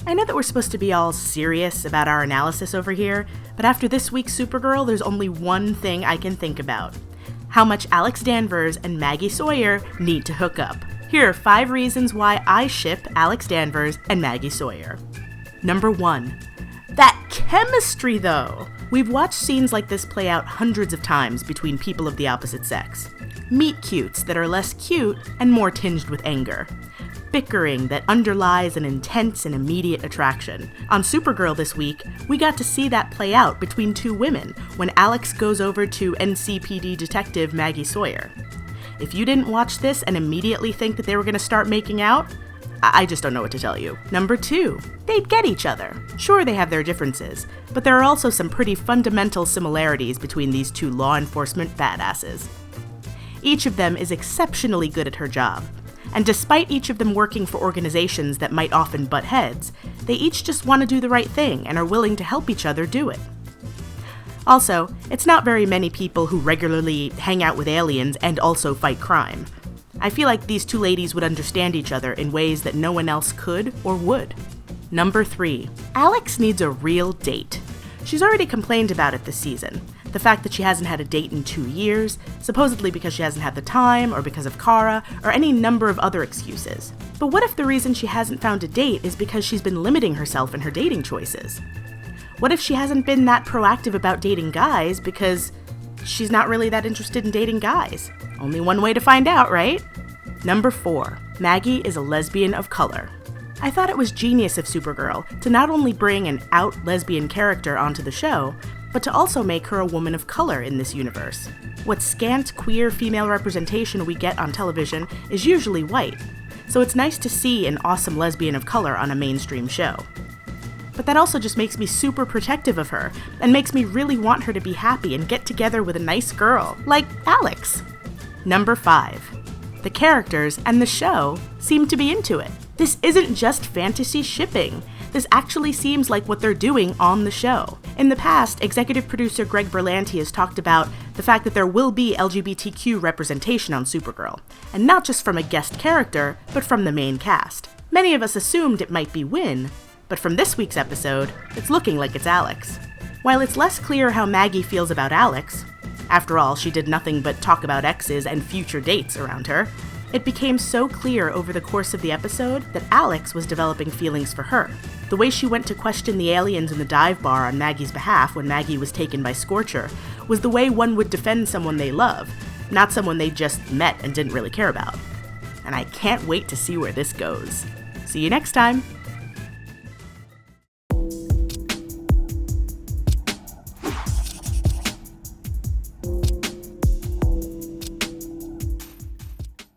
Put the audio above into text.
I know that we're supposed to be all serious about our analysis over here, but after this week's Supergirl, there's only one thing I can think about. How much Alex Danvers and Maggie Sawyer need to hook up. Here are 5 reasons why I ship Alex Danvers and Maggie Sawyer. Number 1. That chemistry, though! We've watched scenes like this play out hundreds of times between people of the opposite sex. Meet-cutes that are less cute and more tinged with anger. Bickering that underlies an intense and immediate attraction. On Supergirl this week, we got to see that play out between 2 women when Alex goes over to NCPD detective Maggie Sawyer. If you didn't watch this and immediately think that they were going to start making out, I just don't know what to tell you. Number 2, they'd get each other. Sure, they have their differences, but there are also some pretty fundamental similarities between these 2 law enforcement badasses. Each of them is exceptionally good at her job. And despite each of them working for organizations that might often butt heads, they each just want to do the right thing and are willing to help each other do it. Also, it's not very many people who regularly hang out with aliens and also fight crime. I feel like these 2 ladies would understand each other in ways that no one else could or would. Number 3. Alex needs a real date. She's already complained about it this season. The fact that she hasn't had a date in 2 years, supposedly because she hasn't had the time, or because of Kara, or any number of other excuses. But what if the reason she hasn't found a date is because she's been limiting herself in her dating choices? What if she hasn't been that proactive about dating guys because she's not really that interested in dating guys? Only one way to find out, right? Number 4. Maggie is a lesbian of color. I thought it was genius of Supergirl to not only bring an out lesbian character onto the show, but to also make her a woman of color in this universe. What scant queer female representation we get on television is usually white, so it's nice to see an awesome lesbian of color on a mainstream show. But that also just makes me super protective of her, and makes me really want her to be happy and get together with a nice girl, like Alex. Number 5. The characters and the show seem to be into it. This isn't just fantasy shipping. This actually seems like what they're doing on the show. In the past, executive producer Greg Berlanti has talked about the fact that there will be LGBTQ representation on Supergirl, and not just from a guest character, but from the main cast. Many of us assumed it might be Wynn, but from this week's episode, it's looking like it's Alex. While it's less clear how Maggie feels about Alex, after all, she did nothing but talk about exes and future dates around her, it became so clear over the course of the episode that Alex was developing feelings for her. The way she went to question the aliens in the dive bar on Maggie's behalf when Maggie was taken by Scorcher was the way one would defend someone they love, not someone they just met and didn't really care about. And I can't wait to see where this goes. See you next time!